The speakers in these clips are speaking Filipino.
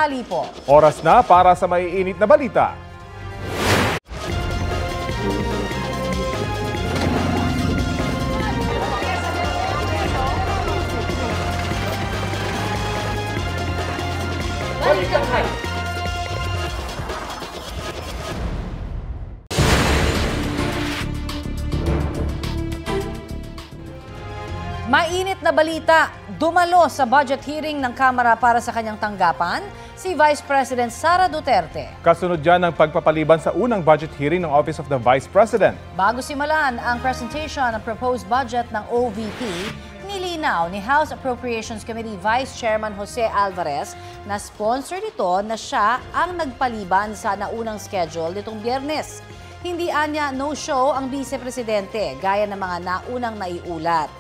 tanghali po. Oras na para sa maiinit na balita. Mainit na balita, dumalo sa budget hearing ng Kamara para sa kanyang tanggapan si Vice President Sara Duterte. Kasunod dyan ang pagpapaliban sa unang budget hearing ng Office of the Vice President. Bago simulan ang presentation ng proposed budget ng OVP, nilinaw ni House Appropriations Committee Vice Chairman Jose Alvarez na sponsor nito na siya ang nagpaliban sa naunang schedule nitong Biyernes. Hindi anya no-show ang Vice Presidente gaya ng mga naunang naiulat.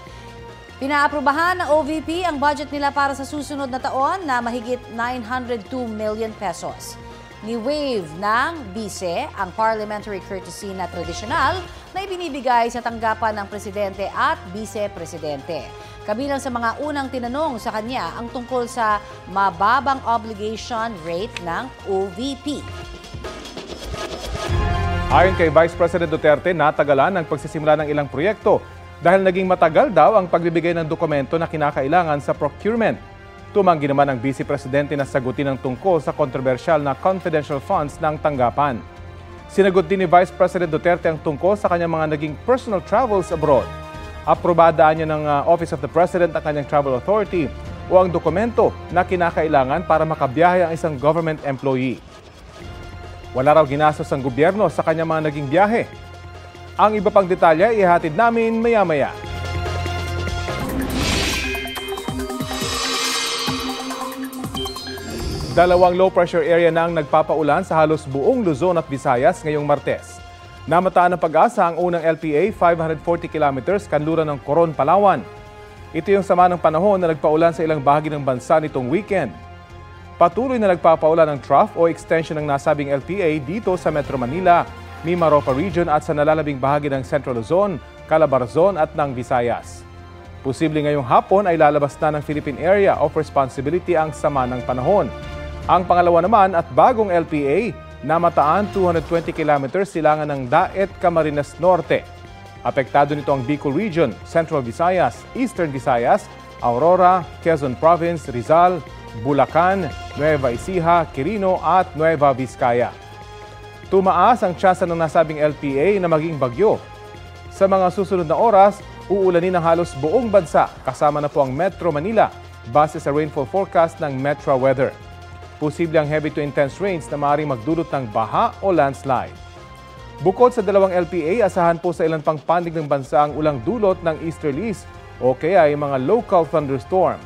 Pinaaprubahan ng OVP ang budget nila para sa susunod na taon na mahigit 902 million pesos. Ni-waive ng Vice ang parliamentary courtesy na tradisyonal na ibinibigay sa tanggapan ng Presidente at Vice Presidente. Kabilang sa mga unang tinanong sa kanya ang tungkol sa mababang obligation rate ng OVP. Ayon kay Vice President Duterte, natagalan ang pagsisimula ng ilang proyekto dahil naging matagal daw ang pagbibigay ng dokumento na kinakailangan sa procurement. Tumanggi naman ang Vice Presidente na sagutin ang tungkol sa kontrobersyal na confidential funds ng tanggapan. Sinagot din ni Vice President Duterte ang tungkol sa kanyang mga naging personal travels abroad. Aprobadaan niya ng Office of the President ang kanyang travel authority o ang dokumento na kinakailangan para makabiyahe ang isang government employee. Wala raw ginastos ang gobyerno sa kanyang mga naging biyahe. Ang iba pang detalye ihatid namin maya-maya. Dalawang low pressure area na ang nagpapaulan sa halos buong Luzon at Visayas ngayong Martes. Namataan ng Pag-asa ang unang LPA 540 kilometers kanluran ng Coron, Palawan. Ito yung sama ng panahon na nagpaulan sa ilang bahagi ng bansa nitong weekend. Patuloy na nagpapaulan ng trough o extension ng nasabing LPA dito sa Metro Manila, Mimaropa Region at sa nalalabing bahagi ng Central Luzon, Calabarzon at ng Visayas. Posible ngayong hapon ay lalabas na ng Philippine Area of Responsibility ang sama ng panahon. Ang pangalawa naman at bagong LPA, namataan 220 kilometers silangan ng Daet, Camarines Norte. Apektado nito ang Bicol Region, Central Visayas, Eastern Visayas, Aurora, Quezon Province, Rizal, Bulacan, Nueva Ecija, Quirino at Nueva Vizcaya. Tumaas ang tsansa ng nasabing LPA na maging bagyo. Sa mga susunod na oras, uulanin ng halos buong bansa kasama na po ang Metro Manila base sa rainfall forecast ng Metro Weather. Posible ang heavy to intense rains na maaaring magdulot ng baha o landslide. Bukod sa dalawang LPA, asahan po sa ilan pang panig ng bansa ang ulang dulot ng easterlies o kaya ay mga local thunderstorm.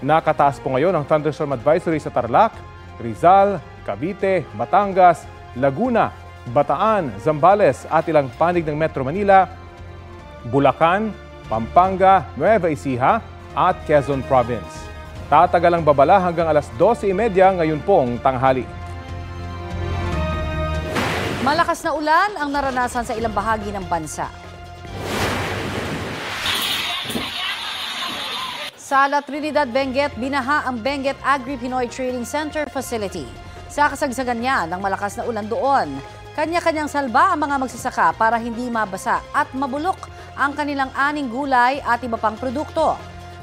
Nakataas po ngayon ang thunderstorm advisory sa Tarlac, Rizal, Cavite, Batangas, Laguna, Bataan, Zambales at ilang panig ng Metro Manila, Bulacan, Pampanga, Nueva Ecija at Quezon Province. Tatagal ang babala hanggang alas 12:30 ngayon pong tanghali. Malakas na ulan ang naranasan sa ilang bahagi ng bansa. Sa La Trinidad, Benguet, binaha ang Benguet Agri-Pinoy Trading Center Facility. Sa kasagsagan niya ng malakas na ulan doon, kanya-kanyang salba ang mga magsasaka para hindi mabasa at mabulok ang kanilang aning gulay at iba pang produkto.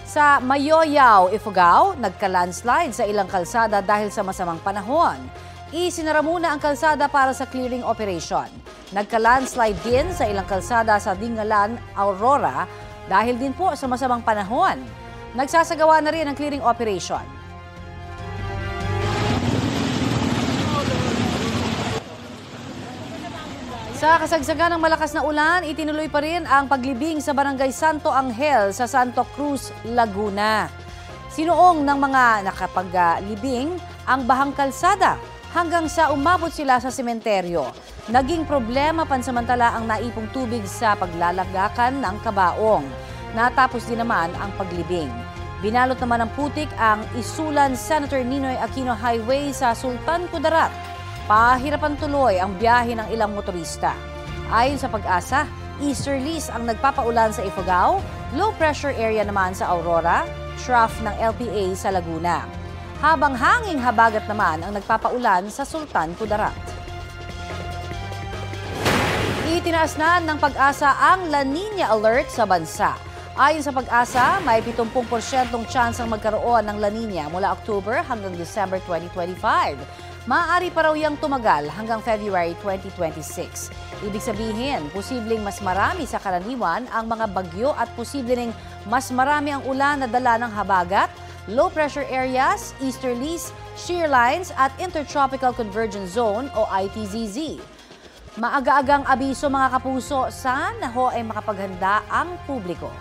Sa Mayoyao, Ifugao, nagka-landslide sa ilang kalsada dahil sa masamang panahon. Isinara muna ang kalsada para sa clearing operation. Nagka-landslide din sa ilang kalsada sa Dingalan, Aurora dahil din po sa masamang panahon. Nagsasagawa na rin ang clearing operation. Sa kasagsagan ng malakas na ulan, itinuloy pa rin ang paglibing sa Barangay Santo Angel sa Santo Cruz, Laguna. Sinuong ng mga nakapaglibing ang bahang kalsada hanggang sa umabot sila sa sementeryo. Naging problema pansamantala ang naipong tubig sa paglalagakan ng kabaong. Natapos din naman ang paglibing. Binalot naman ng putik ang Isulan Senator Ninoy Aquino Highway sa Sultan Kudarat. Pahirapan tuloy ang biyahe ng ilang motorista. Ayon sa Pag-asa, easterlies ang nagpapaulan sa Ifugao, low pressure area naman sa Aurora, trough ng LPA sa Laguna. habang hanging habagat naman ang nagpapaulan sa Sultan Kudarat. Itinaas na ng Pag-asa ang La Nina alert sa bansa. Ayon sa Pag-asa, may 70% tsansang magkaroon ng La Nina mula October hanggang December 2025. Maaari pa raw yang tumagal hanggang February 2026. Ibig sabihin, posibleng mas marami sa karaniwan ang mga bagyo at posible ring mas marami ang ulan na dala ng habagat, low pressure areas, easterlies, shear lines at intertropical convergence zone o ITZZ. Maaga-agang abiso mga kapuso, sana ho ay makapaghanda ang publiko.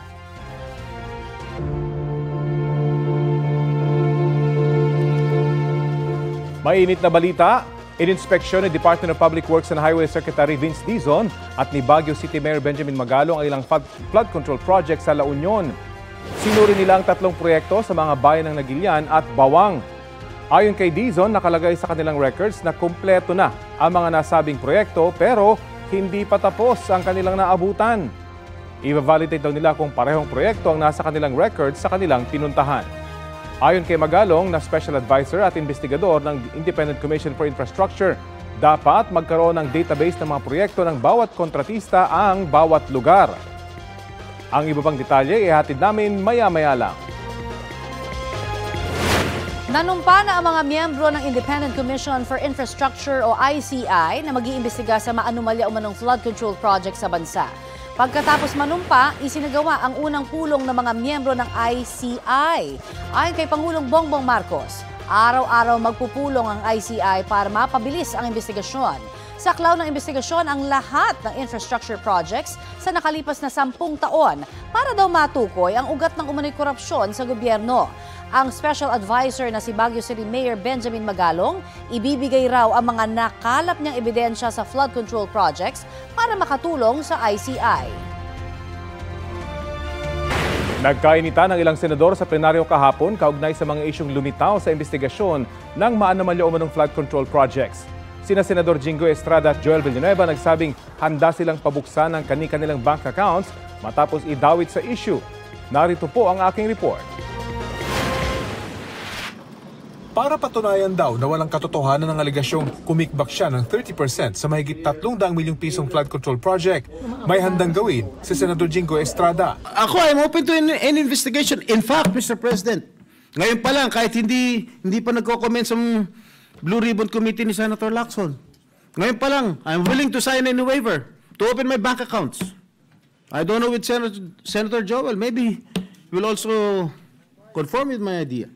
Mainit na balita, ininspeksyon ni Department of Public Works and Highway Secretary Vince Dizon at ni Baguio City Mayor Benjamin Magalong ang ilang flood control project sa La Union. Sinuri nila ang 3 proyekto sa mga bayan ng Nagilian at Bawang. Ayon kay Dizon, nakalagay sa kanilang records na kumpleto na ang mga nasabing proyekto pero hindi pa tapos ang kanilang naabutan. I-validate daw nila kung parehong proyekto ang nasa kanilang records sa kanilang pinuntahan. Ayon kay Magalong na Special Advisor at Investigador ng Independent Commission for Infrastructure, dapat magkaroon ng database ng mga proyekto ng bawat kontratista ang bawat lugar. Ang iba pang detalye ihatid namin maya-maya lang. Nanumpa na ang mga miyembro ng Independent Commission for Infrastructure o ICI na mag-iimbestiga sa maanumalya umanong flood control project sa bansa. Pagkatapos manumpa, isinagawa ang unang pulong ng mga miyembro ng ICI. Ayon kay Pangulong Bongbong Marcos, araw-araw magpupulong ang ICI para mapabilis ang investigasyon. Saklaw ng investigasyon ang lahat ng infrastructure projects sa nakalipas na 10 taon para daw matukoy ang ugat ng umano'y korupsyon sa gobyerno. Ang Special Advisor na si Baguio City Mayor Benjamin Magalong, ibibigay raw ang mga nakalap niyang ebidensya sa flood control projects para makatulong sa ICI. Nagkainitan ng ilang senador sa plenaryo kahapon kaugnay sa mga isyong lumitaw sa investigasyon ng maanomalya umanong flood control projects. Sina Senador Jingo Estrada at Joel Villanueva nagsabing handa silang pabuksan ang kani-kanilang bank accounts matapos idawit sa issue. Narito po ang aking report. Para patunayan daw na walang katotohanan ng aligasyong kumikbak siya ng 30% sa mahigit 300 milyong pisong flood control project, may handang gawin si Senador Jingo Estrada. Ako, I'm open to any investigation. In fact, Mr. President, ngayon pa lang, kahit hindi pa nagko-comment sa Blue Ribbon Committee ni Senator Lacson, ngayon pa lang, I'm willing to sign any waiver to open my bank accounts. I don't know with Senator Joel, maybe he will also conform with my idea.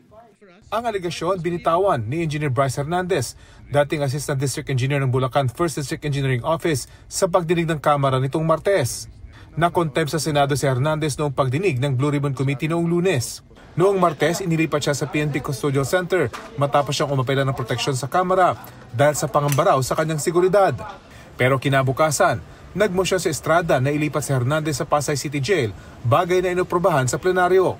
Ang aligasyon binitawan ni Engineer Bryce Hernandez, dating Assistant District Engineer ng Bulacan 1st District Engineering Office sa pagdinig ng Kamara nitong Martes. Nakontempt sa Senado si Hernandez noong pagdinig ng Blue Ribbon Committee noong Lunes. Noong Martes, inilipat siya sa PNP Custodial Center matapos siyang umapela ng proteksyon sa Kamara dahil sa pangamba raw sa kanyang seguridad. Pero kinabukasan, nagmosyon si Estrada na ilipat si Hernandez sa Pasay City Jail, bagay na inoprobahan sa plenaryo.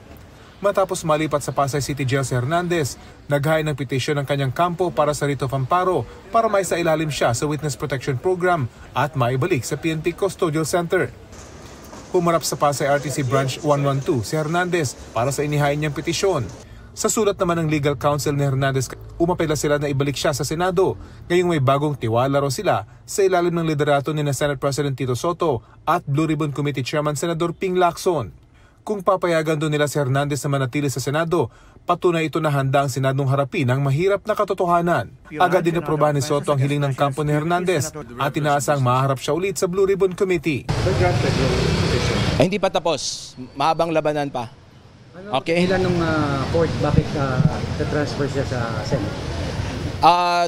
Matapos malipat sa Pasay City Jail si Hernandez, naghain ng petisyon ng kanyang kampo para sa writ of amparo para maisailalim siya sa Witness Protection Program at maibalik sa PNP Custodial Center. Humarap sa Pasay RTC Branch 112 si Hernandez para sa inihain niyang petisyon. Sa sulat naman ng legal counsel ni Hernandez, umapela sila na ibalik siya sa Senado. Ngayong may bagong tiwala raw sila sa ilalim ng liderato ni Senate President Tito Soto at Blue Ribbon Committee Chairman Senador Ping Lacson. Kung papayagan doon nila si Hernandez na manatili sa Senado, patunay ito na handa ang Senadong harapin ang mahirap na katotohanan. Agad din naprobahan ni Soto ang hiling ng kampo ni Hernandez at inaasang maharap siya ulit sa Blue Ribbon Committee. Hindi pa tapos. Mahabang labanan pa. Okay? Ilan ng court, bakit na-transfer siya sa Senate?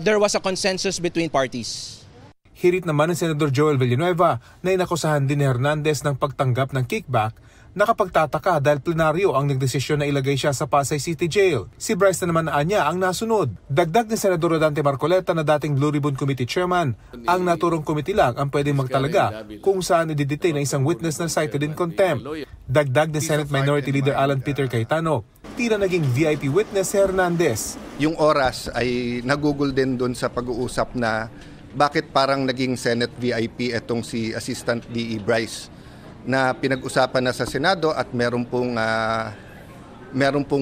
There was a consensus between parties. Hirit naman ng Senador Joel Villanueva na inakusahan din ni Hernandez ng pagtanggap ng kickback. Nakapagtataka dahil plenaryo ang nagdesisyon na ilagay siya sa Pasay City Jail. Si Bryce na naman niya ang nasunod. Dagdag ni Senador Rodante Marcoleta na dating Blue Ribbon Committee Chairman, ang naturong committee lang ang pwedeng magtalaga kung saan i-detain ang isang witness na cited in contempt. Dagdag ni Senate Minority Leader Alan Peter Cayetano, tila naging VIP witness si Hernandez. Yung oras ay nagugol din doon sa pag-uusap na bakit parang naging Senate VIP etong si Assistant DE Bryce, na pinag-usapan na sa Senado at meron pong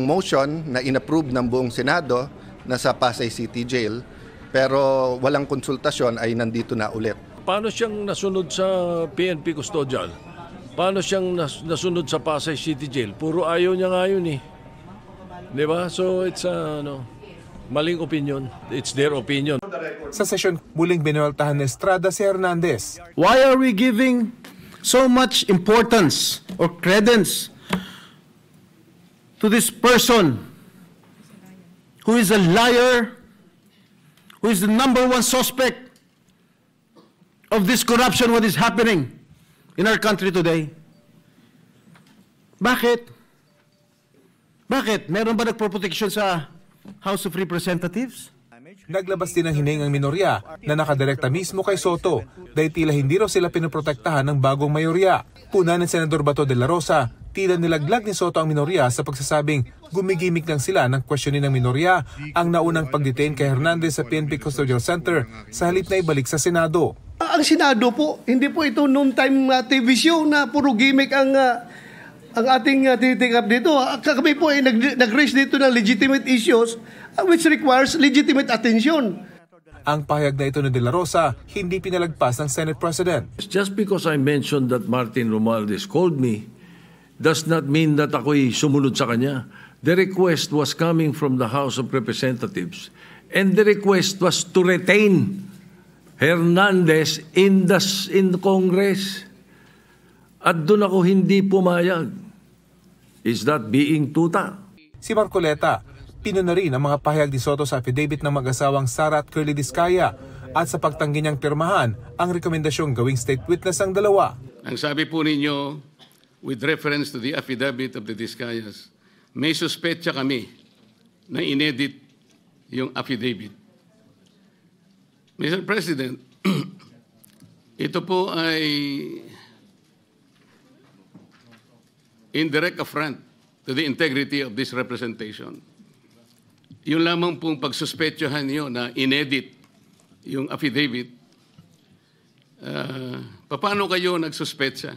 motion na inapprove ng buong Senado nasa Pasay City Jail, pero walang konsultasyon ay nandito na ulit. Paano siyang nasunod sa PNP Custodial? Paano siyang nasunod sa Pasay City Jail? Puro ayaw niya nga yun eh. Di ba? So it's maling opinion. It's their opinion. Sa sesyon, muling binueltahan ni Estrada si Hernandez. Why are we giving so much importance or credence to this person who is a liar, who is the #1 suspect of this corruption, what is happening in our country today? Bakit? Bakit? Meron ba nagproproteksyon sa House of Representatives? Naglabas din ng hiningang minorya na nakadirekta mismo kay Soto dahil tila hindi raw sila pinoprotektahan ng bagong mayorya. Puna ng Senador Bato de la Rosa, tila nilaglag ni Soto ang minorya sa pagsasabing gumigimik lang sila ng questionin ng minorya ang naunang pagdetain kay Hernandez sa PNP Custodial Center sa halip na ibalik sa Senado. Ang Senado po, hindi po ito noon time TV show na puro gimmick ang ating tinitikap dito. Kami po ay nag-raise dito ng legitimate issues which requires legitimate attention. Ang pahayag na ito ni De La Rosa, hindi pinalagpas ng Senate President. Just because I mentioned that Martin Romualdez called me does not mean that ako'y sumunod sa kanya. The request was coming from the House of Representatives and the request was to retain Hernandez in Congress. At doon ako hindi pumayag. Is that being tuta? Si Marcoleta, pinuna rin ang mga pahayag ni Soto sa affidavit ng mag-asawang Sara at Curly Diskaya at sa pagtanggi niyang pirmahan ang rekomendasyong gawing state witness ang dalawa. Ang sabi po ninyo, with reference to the affidavit of the Diskayas, may suspetsa kami na inedit yung affidavit. Mr. President, ito po ay indirect affront to the integrity of this representation. Yung lamang pong pagsuspetsahan niyo na inedit yung affidavit, paano kayo nagsuspetsa?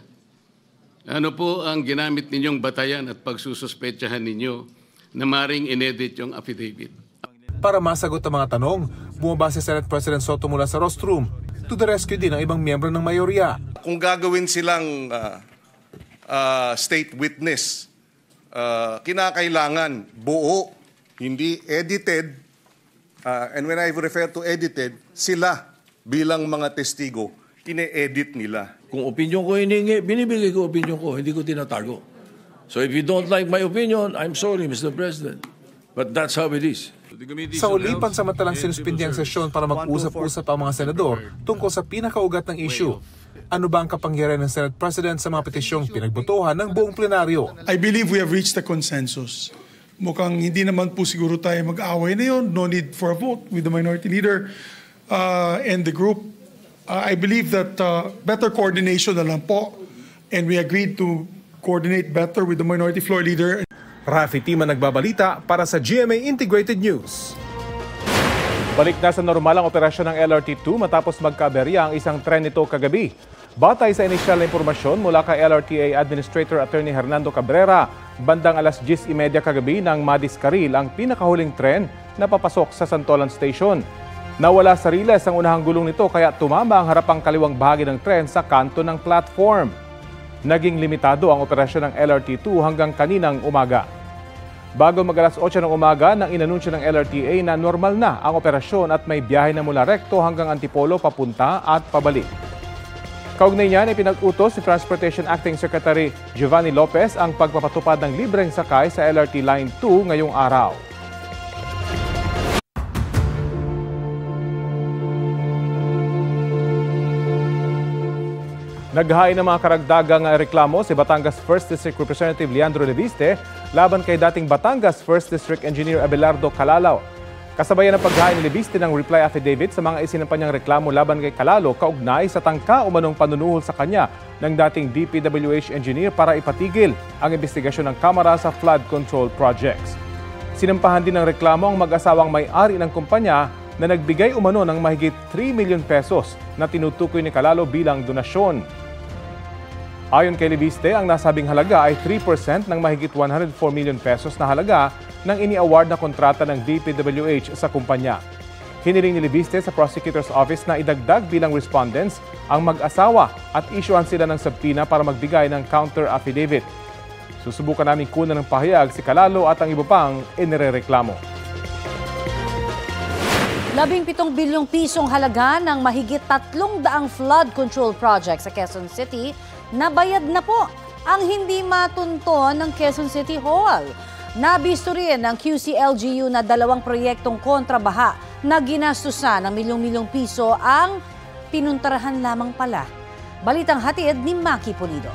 Ano po ang ginamit ninyong batayan at pagsususpetsahan ninyo na maring inedit yung affidavit? Para masagot ang mga tanong, bumaba si Senate President Soto mula sa rostrum. To the rescue din ang ibang miyembro ng mayorya. Kung gagawin silang state witness, kinakailangan buo, hindi edited. And when I refer to edited, sila bilang mga testigo, ine-edit nila. Kung opinion ko hiningi, binibigay ko opinion ko, hindi ko tinatago. So if you don't like my opinion, I'm sorry, Mr. President. But that's how it is. Sa uli, pansamantalang sinuspindi ang sesyon para mag-usap-usap ang mga senador tungkol sa pinakaugat ng issue. Ano ba ang kapangyarihan ng Senate President sa mga petisyong pinagbotohan ng buong plenaryo? I believe we have reached a consensus. Mukhang hindi naman po siguro tayo mag-away na yun. No need for a vote with the minority leader and the group. I believe that better coordination na lang po. And we agreed to coordinate better with the minority floor leader. Rafi Tima nagbabalita para sa GMA Integrated News. Balik na sa normal ang operasyon ng LRT-2 matapos magkaberya ang isang tren nito kagabi. Batay sa inisyal na impormasyon mula kay LRTA Administrator Attorney Hernando Cabrera, bandang alas 10:30 kagabi nang madiskaril ang pinakahuling tren na papasok sa Santolan Station. Nawala sa riles ang unahang gulong nito kaya tumama ang harapang kaliwang bahagi ng tren sa kanto ng platform. Naging limitado ang operasyon ng LRT-2 hanggang kaninang umaga. Bago mag-alas 8 ng umaga nang inanunsyo ng LRTA na normal na ang operasyon at may biyahe na mula Recto hanggang Antipolo papunta at pabalik. Kaugnay niyan ay pinag-utos ni Transportation Acting Secretary Giovanni Lopez ang pagpapatupad ng libreng sakay sa LRT Line 2 ngayong araw. Naghain ng mga karagdagang reklamo si Batangas 1st District Representative Leandro Leviste laban kay dating Batangas 1st District Engineer Abelardo Calalaw. Kasabayan ng paghain ni Leviste ng reply affidavit sa mga isinampanyang reklamo laban kay Calalaw kaugnay sa tangka umanong panunuhol sa kanya ng dating DPWH engineer para ipatigil ang investigasyon ng Kamara sa flood control projects. Sinampahan din ng reklamo ang mag-asawang may-ari ng kumpanya na nagbigay umano ng mahigit 3 million pesos na tinutukoy ni Calalaw bilang donasyon. Ayon kay Leviste, ang nasabing halaga ay 3% ng mahigit 104 million pesos na halaga ng ini-award na kontrata ng DPWH sa kumpanya. Hiniling ni Leviste sa Prosecutor's Office na idagdag bilang respondents ang mag-asawa at isyuhan sila ng subpoena para magbigay ng counter affidavit. Susubukan namin kunan ng pahayag si Calalo at ang iba pang inirereklamo. 17 bilyong pisong halaga ng mahigit 300 flood control project sa Quezon City, nabayad na po ang hindi matunton ng Quezon City Hall. Nabisto rin ng QCLGU na 2 proyektong kontrabaha na ginastusan ng milyong-milyong piso ang pinuntarahan lamang pala. Balitang hatid ni Maki Pulido.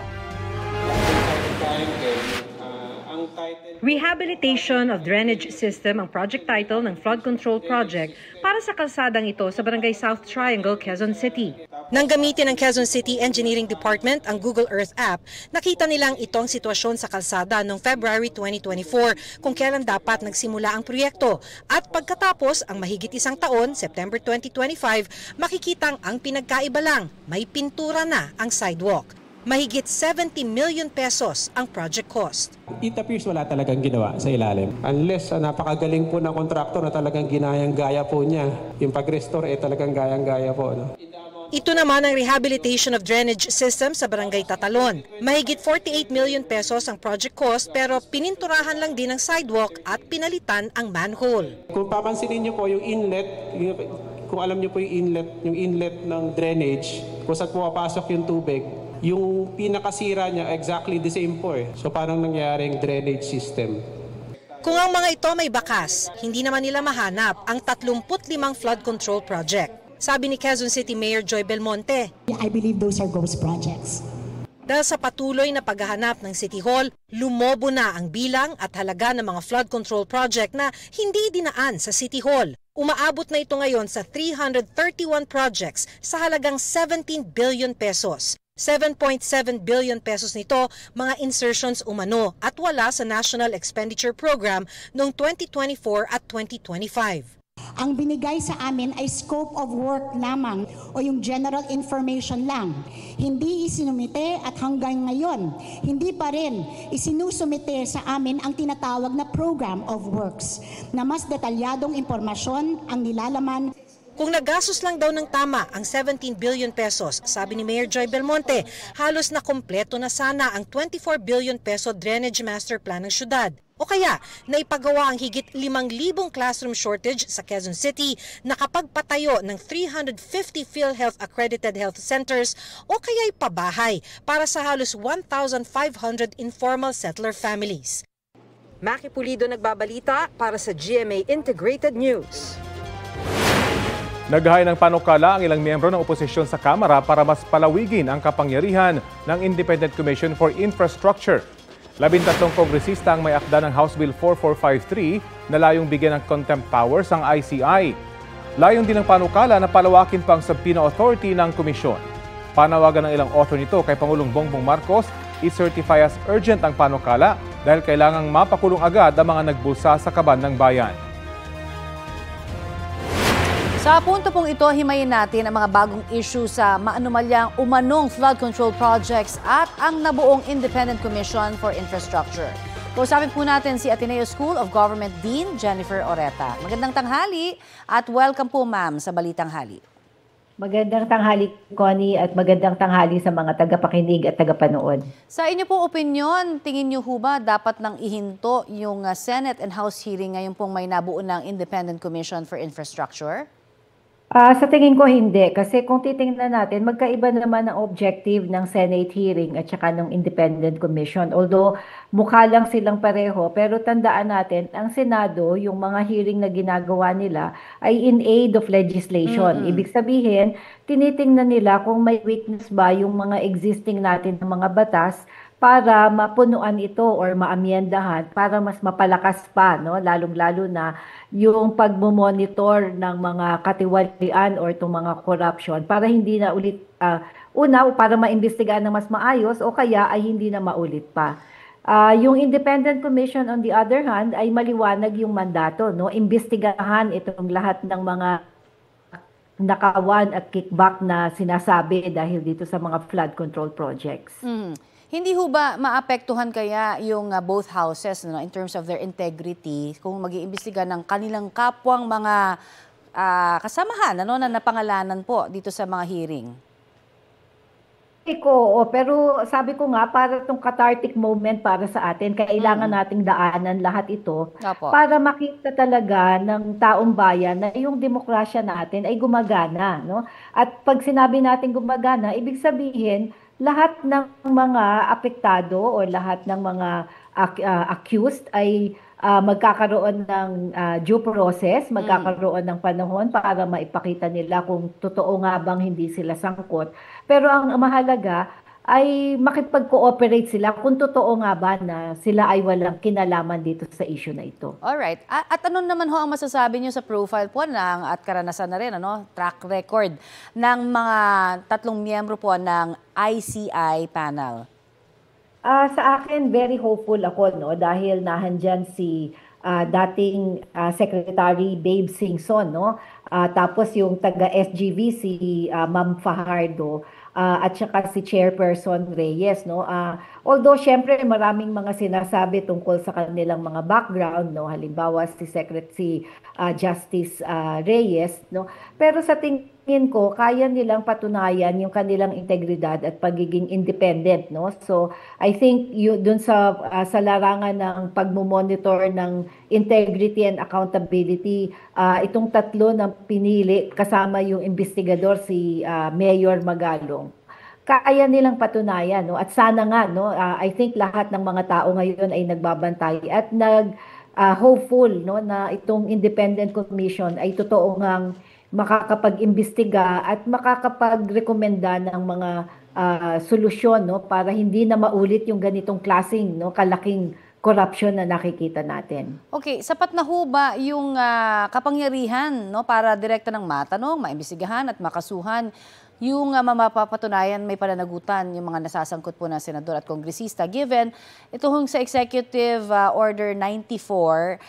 Rehabilitation of Drainage System ang project title ng flood control project para sa kalsadang ito sa Barangay South Triangle, Quezon City. Nang gamitin ng Quezon City Engineering Department ang Google Earth app, nakita nilang ito ang sitwasyon sa kalsada noong February 2024 kung kailan dapat nagsimula ang proyekto. At pagkatapos ang mahigit isang taon, September 2025, makikitang ang pinagkaiba lang, may pintura na ang sidewalk. Mahigit 70 million pesos ang project cost. It appears wala talagang ginawa sa ilalim. Unless napakagaling po ng kontraktor na talagang ginayang-gaya po niya. Yung pag-restore talagang gayang-gaya po. No? Ito naman ang rehabilitation of drainage system sa Barangay Tatalon. Mahigit 48 million pesos ang project cost pero pininturahan lang din ang sidewalk at pinalitan ang manhole. Kung papansinin niyo po yung inlet, kung alam niyo po yung inlet ng drainage, kung saan pumapasok yung tubig, yung pinakasira niya exactly the same po eh. So parang nangyaring drainage system. Kung ang mga ito may bakas, hindi naman nila mahanap ang 35 flood control project. Sabi ni Quezon City Mayor Joy Belmonte, I believe those are ghost projects. Dahil sa patuloy na paghahanap ng City Hall, lumobo na ang bilang at halaga ng mga flood control project na hindi dinaan sa City Hall. Umaabot na ito ngayon sa 331 projects sa halagang 17 billion pesos. 7.7 billion pesos nito mga insertions umano at wala sa National Expenditure Program noong 2024 at 2025. Ang binigay sa amin ay scope of work lamang o yung general information lang. Hindi isinumite at hanggang ngayon, hindi pa rin isinusumite sa amin ang tinatawag na Program of Works na mas detalyadong impormasyon ang nilalaman. Kung nagastos lang daw ng tama ang 17 billion pesos, sabi ni Mayor Joy Belmonte, halos na kompleto na sana ang 24 billion peso drainage master plan ng syudad. O kaya, naipagawa ang higit 5,000 classroom shortage sa Quezon City na kapag patayo ng 350 PhilHealth accredited health centers o kaya'y pabahay para sa halos 1,500 informal settler families. Maki Pulido nagbabalita para sa GMA Integrated News. Naghahay ng panukala ang ilang miyembro ng oposisyon sa Kamara para mas palawigin ang kapangyarihan ng Independent Commission for Infrastructure. 13 kongresista ang may akda ng House Bill 4453 na layong bigyan ng contempt powers ang ICI. Layong din ng panukala na palawakin pang subpoena authority ng komisyon. Panawagan ng ilang author nito kay Pangulong Bongbong Marcos i-certify as urgent ang panukala dahil kailangang mapakulong agad ang mga nagbulsa sa kaban ng bayan. Sa punto pong ito, himayin natin ang mga bagong issue sa maanumalyang umanong flood control projects at ang nabuong Independent Commission for Infrastructure. Kausapin po natin si Ateneo School of Government Dean Jennifer Oreta. Magandang tanghali at welcome po ma'am sa Balitang Hali. Magandang tanghali, Connie, at magandang tanghali sa mga tagapakinig at tagapanood. Sa inyo po opinion, tingin niyo ho ba dapat nang ihinto yung Senate and House hearing ngayon pong may nabuo ng Independent Commission for Infrastructure? Sa tingin ko hindi, kasi kung titingnan natin, magkaiba naman ang objective ng Senate hearing at saka ng Independent Commission. Although mukha lang silang pareho, pero tandaan natin, ang Senado, yung mga hearing na ginagawa nila ay in aid of legislation. Ibig sabihin, tinitingnan nila kung may weakness ba yung mga existing natin ng mga batas para mapunuan ito or maamyendahan para mas mapalakas pa, no? Lalong-lalo na yung pagmomonitor ng mga katiwalian or itong mga corruption para hindi na ulit, para maimbestigahan ng mas maayos o kaya ay hindi na maulit pa. Yung Independent Commission on the other hand ay maliwanag yung mandato, no? Imbestigahan itong lahat ng mga nakawan at kickback na sinasabi dahil dito sa mga flood control projects. Hindi ho ba maapektuhan kaya yung both houses in terms of their integrity kung mag-iimbestiga ng kanilang kapwang mga kasamahan na napangalanan po dito sa mga hearing? Pero sabi ko nga, para itong cathartic moment para sa atin, kailangan nating daanan lahat ito para makita talaga ng taong bayan na yung demokrasya natin ay gumagana. No? At pag sinabi natin gumagana, ibig sabihin, lahat ng mga apektado o lahat ng mga accused ay magkakaroon ng due process, magkakaroon ng panahon para maipakita nila kung totoo nga bang hindi sila sangkot. Pero ang mahalaga ay makipag-cooperate sila kung totoo nga ba na sila ay walang kinalaman dito sa issue na ito. Alright. At ano naman ho ang masasabi niyo sa profile po at karanasan na rin, track record ng mga 3 miyembro po ng ICI panel? Sa akin, very hopeful ako, dahil nahandyan si dating Secretary Babe Singson, tapos yung taga-SGV si Ma'am Fajardo, at saka si Chairperson Reyes. Although, syempre, maraming mga sinasabi tungkol sa kanilang mga background, halimbawa si Justice Reyes, pero sa tingin ko, kaya nilang patunayan yung kanilang integridad at pagiging independent. So, I think dun sa larangan ng pagmumonitor ng integrity and accountability, itong 3 na pinili kasama yung investigador si Mayor Magalong, kaya nilang patunayan. At sana nga, I think lahat ng mga tao ngayon ay nagbabantay at hopeful na itong independent commission ay totoo ngang makakapag-imbestiga at makakapag-rekomenda ng mga solusyon para hindi na maulit yung ganitong klaseng kalaking corruption na nakikita natin. Okay, sapat na ho ba yung kapangyarihan para direkta ng matanong, maimbestigahan at makasuhan yung mapapatunayan may pananagutan yung mga nasasangkot po na senador at kongresista, given ito sa Executive Order 94,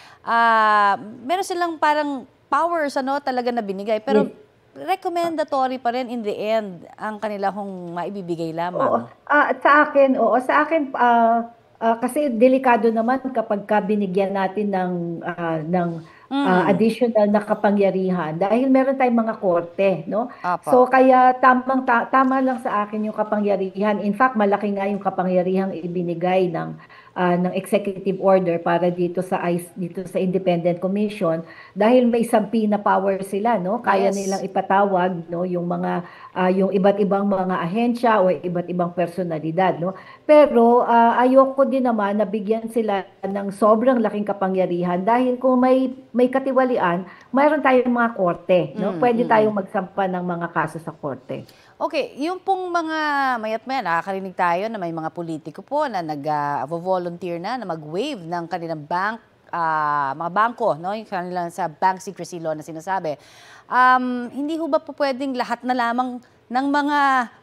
meron silang parang powers talaga na binigay, pero recommendatory pa rin in the end ang kanila maibibigay lamang. Sa akin, kasi delikado naman kapag binigyan natin ng additional na kapangyarihan dahil meron tayong mga korte, So kaya tama lang sa akin yung kapangyarihan. In fact, malaki nga yung kapangyarihang ibinigay ng executive order para dito sa Independent Commission dahil may subpoena power sila, Kaya nilang ipatawag, yung mga yung iba't ibang mga ahensya o iba't ibang personalidad, Pero ayoko din naman na bigyan sila ng sobrang laking kapangyarihan dahil kung may katiwalian, mayroon tayong mga korte, Pwede tayong magsampa ng mga kaso sa korte. Okay, yung pong mga mayat-maya, nakakarinig tayo na may mga politiko po na nag-volunteer na mag-waive ng kanilang mga bangko, yung kanilang sa bank secrecy law na sinasabi. Hindi ho ba po pwedeng lahat na lamang ng mga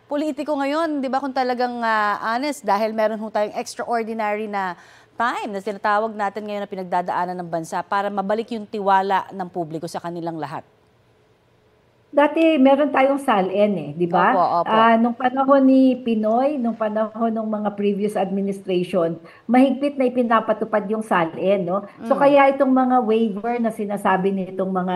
politiko ngayon, di ba, kung talagang honest, dahil meron ho tayong extraordinary na time na tinatawag natin ngayon na pinagdadaanan ng bansa para mabalik yung tiwala ng publiko sa kanilang lahat? Dati meron tayong SALN di ba? Opo. Nung panahon ni Pinoy, nung panahon ng mga previous administration, mahigpit na ipinapatupad yung SALN, So kaya itong mga waiver na sinasabi nitong mga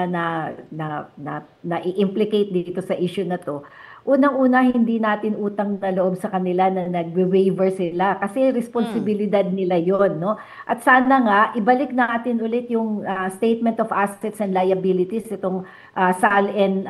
na i-implicate dito sa issue na to, unang-una, hindi natin utang na loob sa kanila na nag-waiver sila kasi responsibilidad nila yon, At sana nga, ibalik natin ulit yung Statement of Assets and Liabilities, itong SALN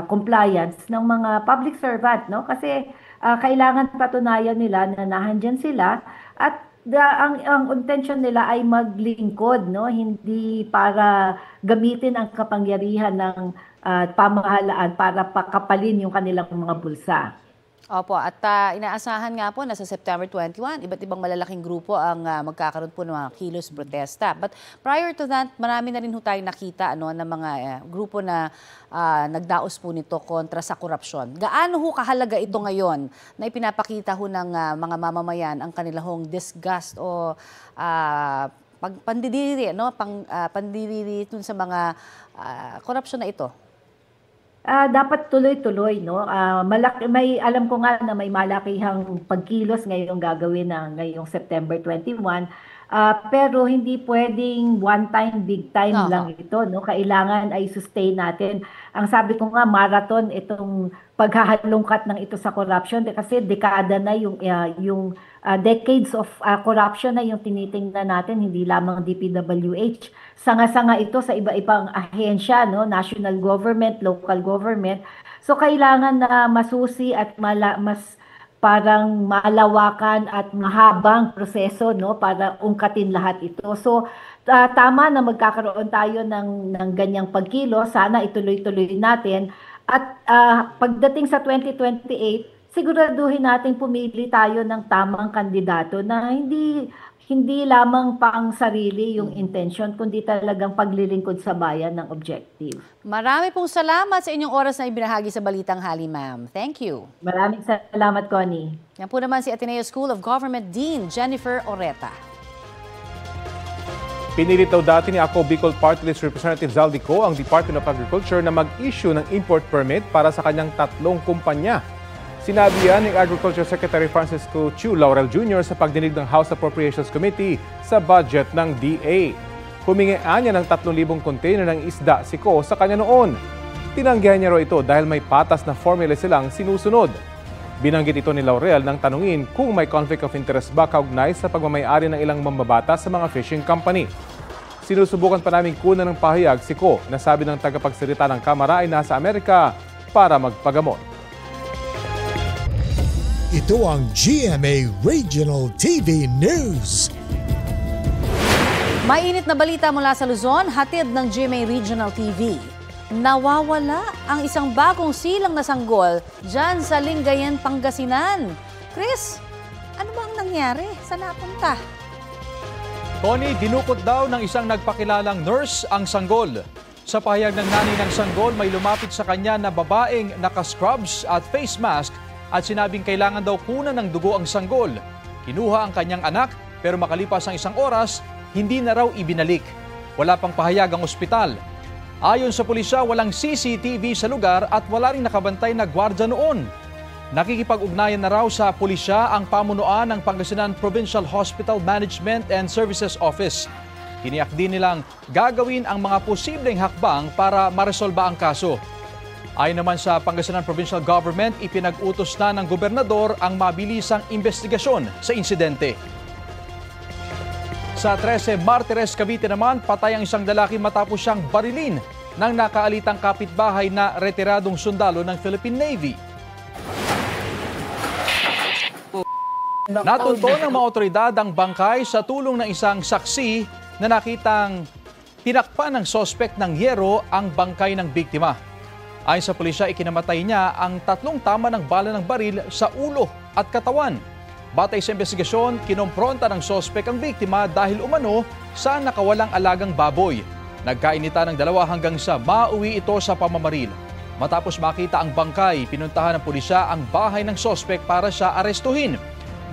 compliance ng mga public servant, Kasi kailangan patunayan nila na nahandyan sila at ang intention nila ay maglingkod, hindi para gamitin ang kapangyarihan ng pamahalaan para pakapalin yung kanilang mga bulsa. Opo, at inaasahan nga po na sa September 21, iba't ibang malalaking grupo ang magkakaroon po ng mga kilos protesta. But prior to that, marami na rin ho tayong nakita ng mga grupo na nagdaos po nito kontra sa korupsyon. Gaano ho kahalaga ito ngayon na ipinapakita ho ng mga mamamayan ang kanilang disgust o pandidiri, pandidiri dun sa mga korupsyon na ito? dapat tuloy-tuloy, no? Alam ko nga na may malakihang pagkilos ngayong gagawin ngayong September 21. Pero hindi pwedeng one time, big time lang ito, no? Kailangan ay sustain natin. Ang sabi ko nga, marathon itong paghahalungkat ng ito sa corruption kasi dekada na yung decades of corruption na yung tinitingnan natin, hindi lamang DPWH. Sanga-sanga ito sa iba-ibang ahensya, no? National government, local government. So kailangan na masusi at mas parang malawakan at mahabang proseso, no, para ungkatin lahat ito. So tama na magkakaroon tayo ng ganyang pagkilo, sana ituloy-tuloy natin at pagdating sa 2028 siguraduhin natin pumili tayo ng tamang kandidato na hindi lamang pang sarili yung intention, kundi talagang paglilingkod sa bayan ng objective. Marami pong salamat sa inyong oras na ibinahagi sa Balitang Hali, ma'am. Thank you. Maraming salamat, Connie. Yan po naman si Ateneo School of Government Dean Jennifer Oreta. Pinilit daw dati ni Ako Bicol Party List Representative Zaldico ang Department of Agriculture na mag-issue ng import permit para sa kanyang 3 kumpanya. Sinabi yan ni Agriculture Secretary Francisco Chu Laurel Jr. sa pagdinig ng House Appropriations Committee sa budget ng DA. Humingian niya ng 3,000 container ng isda si Ko sa kanya noon. Tinanggihan niya raw ito dahil may patas na formula silang sinusunod. Binanggit ito ni Laurel nang tanungin kung may conflict of interest ba kaugnay sa pagmamayari ng ilang mambabata sa mga fishing company. Sinusubukan pa namin kunan ng pahayag si Ko na sabi ng tagapagsalita ng Kamara ay nasa Amerika para magpagamot. Ito ang GMA Regional TV News. Mainit na balita mula sa Luzon, hatid ng GMA Regional TV. Nawawala ang isang bagong silang na sanggol dyan sa Lingayen, Pangasinan. Chris, ano ba ang nangyari? Saan napunta? Tony, dinukot daw ng isang nagpakilalang nurse ang sanggol. Sa pahayag ng nanay ng sanggol, may lumapit sa kanya na babaeng naka-scrubs at face mask at sinabing kailangan daw kunan ng dugo ang sanggol. Kinuha ang kanyang anak pero makalipas ang 1 oras, hindi na raw ibinalik. Wala pang pahayag ang ospital. Ayon sa pulisya, walang CCTV sa lugar at wala ring nakabantay na gwardya noon. Nakikipag-ugnayan na raw sa pulisya ang pamunuan ng Pangasinan Provincial Hospital Management and Services Office. Tiniyak din nilang gagawin ang mga posibleng hakbang para maresolba ang kaso. Ayon naman sa Pangasinan Provincial Government, ipinag-utos na ng gobernador ang mabilisang investigasyon sa insidente. Sa 13 Martires, Cavite naman, patay ang isang lalaki matapos siyang barilin ng nakaalitang kapitbahay na retiradong sundalo ng Philippine Navy. Natunto ng mga otoridad ang bangkay sa tulong ng isang saksi na nakitang tinakpan ng sospek ng yero ang bangkay ng biktima. Ayon sa pulisya, ikinamatay niya ang 3 tama ng bala ng baril sa ulo at katawan. Batay sa investigasyon, kinompronta ng sospek ang biktima dahil umano sa nakawalang alagang baboy. Nagkainita ng 2 hanggang sa mauwi ito sa pamamaril. Matapos makita ang bangkay, pinuntahan ng pulisya ang bahay ng sospek para siya arestuhin.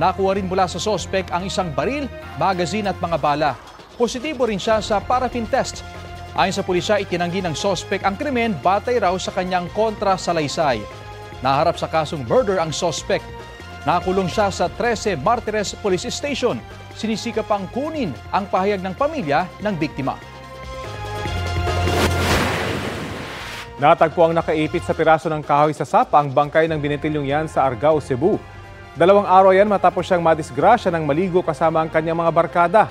Nakuha rin mula sa sospek ang isang baril, magazine at mga bala. Positibo rin siya sa paraffin test. Ayon sa pulisya, itinanggi ng sospek ang krimen batay raw sa kanyang kontrasalaysay. Naharap sa kasong murder ang sospek. Nakulong siya sa 13 Martires Police Station. Sinisikap pang kunin ang pahayag ng pamilya ng biktima. Natagpo ang nakaipit sa piraso ng kahoy sa sapa ang bangkay ng binitilyong yan sa Argao, Cebu. 2 araw yan matapos siyang madisgrasya ng maligo kasama ang kanyang mga barkada.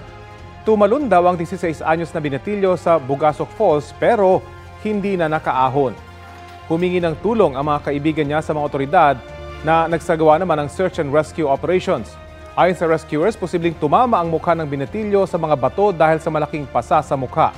Tumalon daw ang 16 anyos na binatilyo sa Bugasok Falls pero hindi na nakaahon. Humingi ng tulong ang mga kaibigan niya sa mga otoridad na nagsagawa naman ng search and rescue operations. Ayon sa rescuers, posibleng tumama ang mukha ng binatilyo sa mga bato dahil sa malaking pasa sa mukha.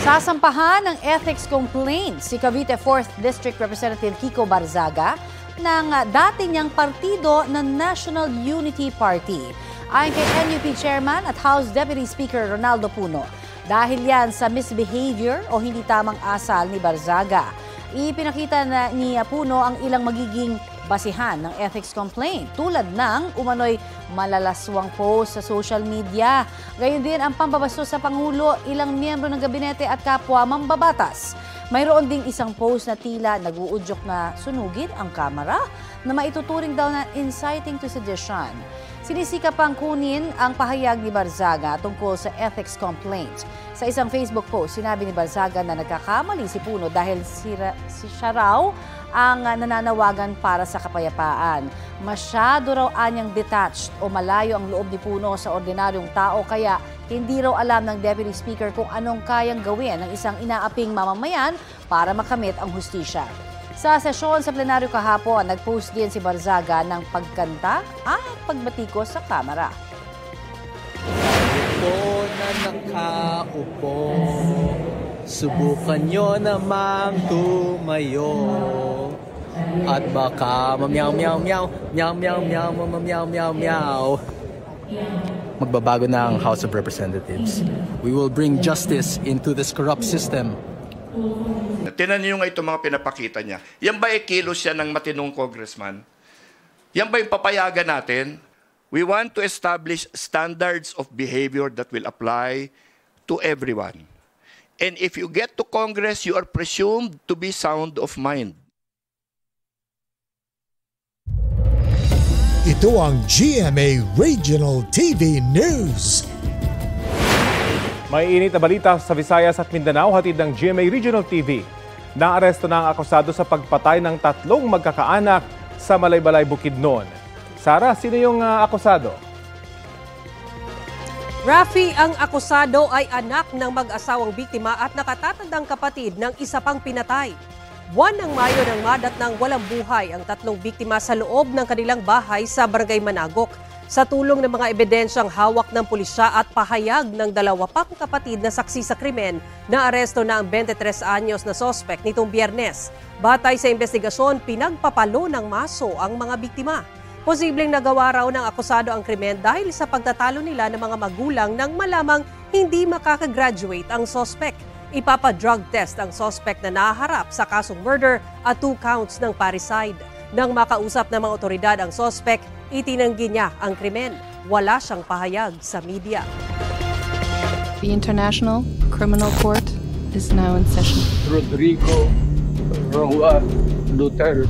Sasampahan ng ethics complaint si Cavite 4th District Representative Kiko Barzaga ng dati niyang partido ng National Unity Party. Ayon kay NUP Chairman at House Deputy Speaker Ronaldo Puno, dahil yan sa misbehavior o hindi tamang asal ni Barzaga. Ipinakita ni Puno ang ilang magiging basihan ng ethics complaint tulad ng umano'y malalaswang post sa social media. Gayon din ang pambabastos sa Pangulo, ilang miyembro ng gabinete at kapwa mambabatas. Mayroon ding isang post na tila nag-uudyok na sunugin ang kamera na maituturing daw na inciting to sedition. Sinisika pang kunin ang pahayag ni Barzaga tungkol sa ethics complaint. Sa isang Facebook post, sinabi ni Barzaga na nagkakamali si Puno dahil siya raw ang nananawagan para sa kapayapaan. Masyado raw anyang detached o malayo ang loob ni Puno sa ordinaryong tao kaya hindi raw alam ng Deputy Speaker kung anong kayang gawin ng isang inaaping mamamayan para makamit ang hustisya. Sa sesyon sa plenaryo kahapon, nag-post din si Barzaga ng pagkanta at pagbatikos sa kamera. Upo na nakaupo, subukan nyo namang tumayo. At baka mamyaw-meow-meow, meow-meow-meow, mamyaw-meow-meow. Magbabago na ang House of Representatives. We will bring justice into this corrupt system. Tinan niyo nga ito mga pinapakita niya. Yan ba kilos siya ng matinong congressman? Yan ba yung papayagan natin? We want to establish standards of behavior that will apply to everyone. And if you get to Congress, you are presumed to be sound of mind. Ito ang GMA Regional TV News. May init na balita sa Visayas at Mindanao, hatid ng GMA Regional TV. Naaresto na ang akusado sa pagpatay ng 3 magkakaanak sa Malaybalay, Bukidnon. Sara, sino yung akusado? Rafi, ang akusado ay anak ng mag-asawang biktima at nakatatandang kapatid ng isa pang pinatay. Buwan ng Mayo nang madat ng walang buhay ang 3 biktima sa loob ng kanilang bahay sa Barangay Managok. Sa tulong ng mga ebidensyang hawak ng pulisya at pahayag ng 2 pang kapatid na saksi sa krimen, naaresto na ang 23 anyos na sospek nitong Biyernes. Batay sa investigasyon, pinagpapalo ng maso ang mga biktima. Posibleng nagawa raw ng akusado ang krimen dahil sa pagtatalo nila ng mga magulang nang malamang hindi makakagraduate ang sospek. Ipapa-drug test ang sospek na naharap sa kasong murder at 2 counts ng parricide. Nang makausap ng mga otoridad ang sospek, itinanggi niya ang krimen. Wala siyang pahayag sa media. The International Criminal Court is now in session. Rodrigo Roa Duterte.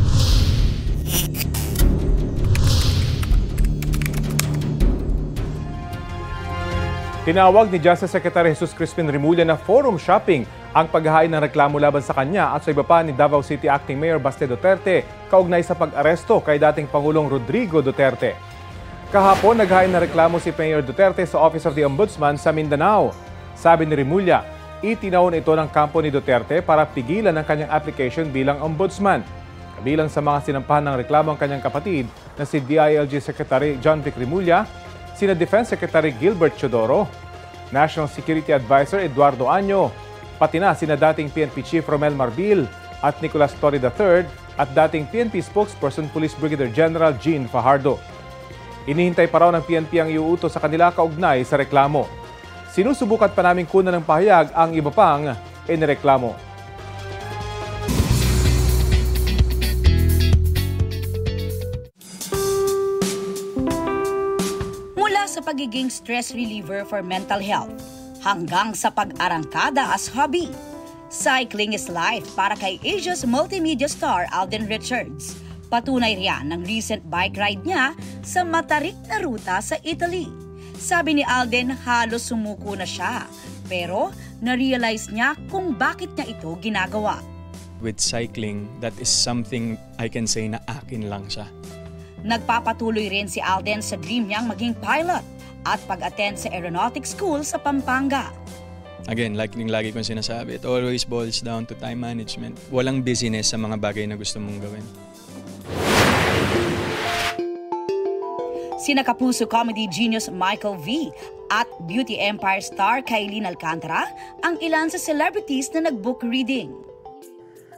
Tinawag ni Justice Secretary Jesus Crispin Remulla na forum shopping ang paghahain ng reklamo laban sa kanya at sa iba pa ni Davao City Acting Mayor Baste Duterte kaugnay sa pag-aresto kay dating Pangulong Rodrigo Duterte. Kahapon, naghain ng reklamo si Mayor Duterte sa Office of the Ombudsman sa Mindanao. Sabi ni Remulla, itinaon ito ng kampo ni Duterte para pigilan ang kanyang application bilang ombudsman. Kabilang sa mga sinampahan ng reklamo ang kanyang kapatid na si DILG Secretary John Vic Remulla, sina Defense Secretary Gilbert Chodoro, National Security Advisor Eduardo Año, pati na sina dating PNP Chief Romel Marbil at Nicolas Torre III at dating PNP Spokesperson Police Brigadier General Jean Fajardo. Inihintay pa raw ng PNP ang iuutos sa kanila kaugnay sa reklamo. Sinusubukan pa naming kunan ng pahayag ang iba pang inireklamo. Sa pagiging stress reliever for mental health hanggang sa pag-arangkada as hobby. Cycling is life para kay Asia's multimedia star Alden Richards. Patunay riyan ng recent bike ride niya sa matarik na ruta sa Italy. Sabi ni Alden, halos sumuko na siya. Pero na-realize niya kung bakit niya ito ginagawa. With cycling, that is something I can say na akin lang siya. Nagpapatuloy rin si Alden sa dream niyang maging pilot at pag-attend sa aeronautics school sa Pampanga. Again, lagi kong sinasabi, it always boils down to time management. Walang busyness sa mga bagay na gusto mong gawin. Sina Kapuso comedy genius Michael V. at Beauty Empire star Kailin Alcantara ang ilan sa celebrities na nag-book reading.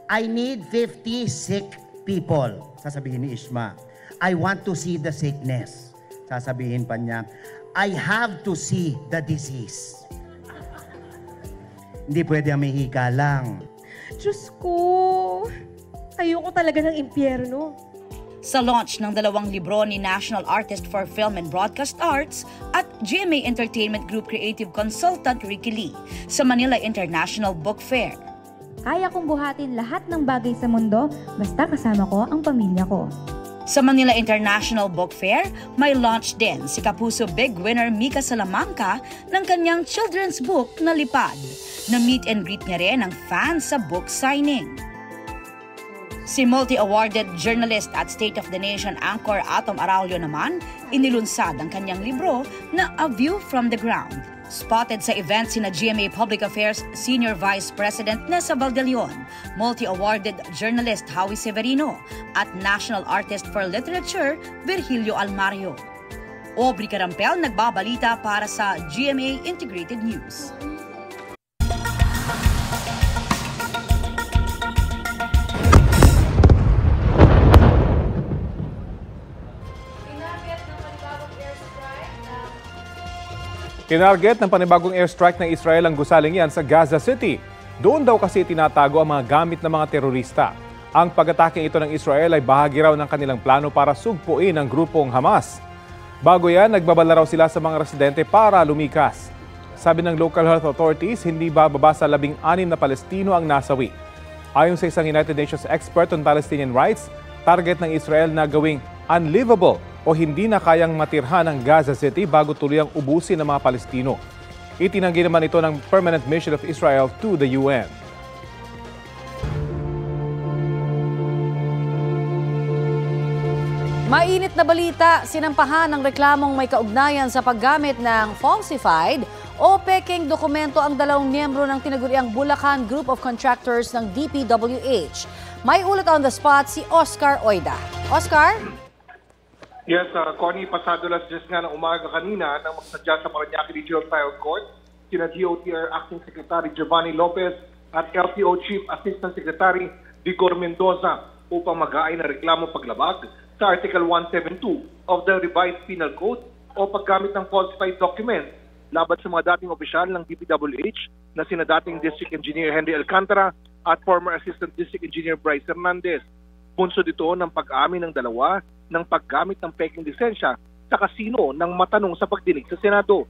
I need 50 sick people, sasabihin ni Ishma. I want to see the sickness. Sasabihin pa niya, I have to see the disease. Hindi pwede ang mahika lang. Diyos ko, ayoko talaga ng impyerno. Sa launch ng 2 libro ni National Artist for Film and Broadcast Arts at GMA Entertainment Group Creative Consultant Ricky Lee sa Manila International Book Fair. Kaya kong buhatin lahat ng bagay sa mundo basta kasama ko ang pamilya ko. Sa Manila International Book Fair, may launch din si Kapuso Big winner Mika Salamanca ng kanyang children's book na Lipad. Na-meet and greet niya rin ang fans sa book signing. Si multi-awarded journalist at State of the Nation anchor Atom Araulio naman, inilunsad ang kanyang libro na A View from the Ground. Spotted sa event sina GMA Public Affairs Senior Vice President Nessa Valdelion, multi-awarded journalist Howie Severino, at National Artist for Literature Virgilio Almario. Aubrey Carampel nagbabalita para sa GMA Integrated News. Tinarget ng panibagong airstrike ng Israel ang gusaling yan sa Gaza City. Doon daw kasi tinatago ang mga gamit ng mga terorista. Ang pag-atake ito ng Israel ay bahagi raw ng kanilang plano para sugpuin ang grupong Hamas. Bago yan, nagbabala raw sila sa mga residente para lumikas. Sabi ng local health authorities, hindi bababa sa 16 na Palestino ang nasawi. Ayon sa isang United Nations expert on Palestinian rights, target ng Israel na gawing unlivable o hindi na kayang matirhan ang Gaza City bago tuluyang ubusin ng mga Palestino. Itinanggi naman ito ng Permanent Mission of Israel to the UN. Mainit na balita, sinampahan ng reklamong may kaugnayan sa paggamit ng falsified o peking dokumento ang 2 miyembro ng tinaguriang Bulacan Group of Contractors ng DPWH. May ulat on the spot si Oscar Oida. Oscar? Yes, Connie, pasado las 10 nga ng umaga kanina nang magsadya sa Parañaque Regional Trial Court, sina DOTR Acting Secretary Giovanni Lopez at LTO Chief Assistant Secretary Vigor Mendoza upang mag-aay na reklamo paglabag sa Article 172 of the Revised Penal Code o paggamit ng falsified documents laban sa mga dating opisyal ng DPWH na sina dating District Engineer Henry Alcantara at former Assistant District Engineer Bryce Hernandez. Bunsod ito ng pag-amin ng dalawa ng paggamit ng peking lisensya sa kasino ng matanong sa pagdinig sa Senado.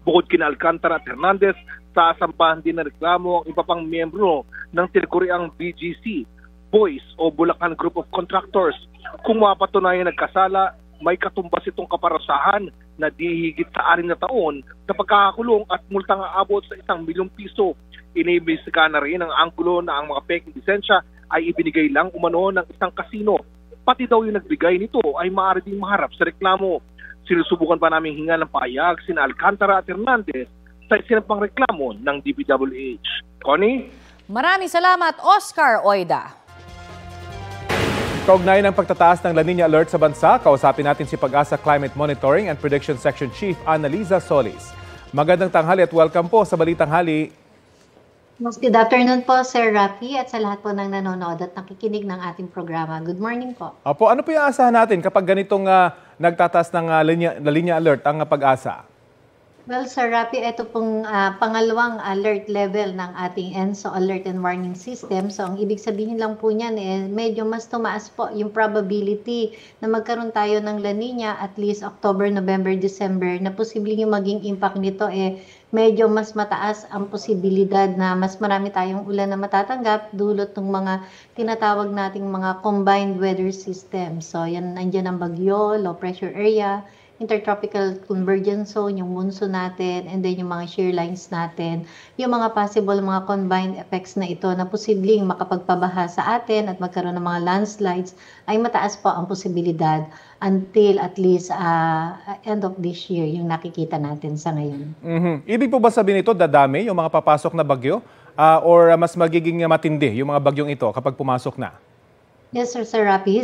Bukod kina Alcantara at Hernandez, sasampahan din na reklamo ang iba pang miyembro ng tinaguriang BGC, Boys o Bulacan Group of Contractors. Kung mapatunayan nagkasala, may katumbas itong kaparasahan na di higit sa 6 na taon na pagkakakulong at multang aabot sa 1 milyong piso. Iniimbestigahan na rin ang anggulo na ang mga peking lisensya ay ibinigay lang umano ng isang kasino. Pati daw yung nagbigay nito ay maaari ding maharap sa reklamo. Sinusubukan pa namin hinga ng pahayag sina Alcantara at Hernandez sa sinampang reklamo ng DPWH. Connie? Maraming salamat, Oscar Oida. Kaugnay ng pagtataas ng La Nina Alert sa bansa, kausapin natin si Pag-asa Climate Monitoring and Prediction Section Chief Annalisa Solis. Magandang tanghali at welcome po sa Balitang Hali. Good afternoon po, Sir Rafi, at sa lahat po ng nanonood at nakikinig ng ating programa. Good morning po. Opo, ano po yung asahan natin kapag ganitong nagtataas ng La Nina Alert ang Pag-asa? Well, Sir Rafi, ito pong pangalawang alert level ng ating ENSO Alert and Warning System. So, ang ibig sabihin lang po niyan, medyo mas tumaas po yung probability na magkaroon tayo ng La Nina at least October, November, December, na posibleng yung maging impact nito medyo mas mataas ang posibilidad na mas marami tayong ulan na matatanggap dulot ng mga tinatawag nating mga combined weather system. So, yan, nandiyan ang bagyo, low pressure area, intertropical convergence zone, yung monsoon natin, and then yung mga shear lines natin, yung mga possible mga combined effects na ito na posibleng makapagpabaha sa atin at magkaroon ng mga landslides, ay mataas po ang posibilidad until at least end of this year, yung nakikita natin sa ngayon. Ibig po ba sabihin ito, dadami yung mga papasok na bagyo? Or mas magiging matindi yung mga bagyong ito kapag pumasok na? Yes, Sir Rafi.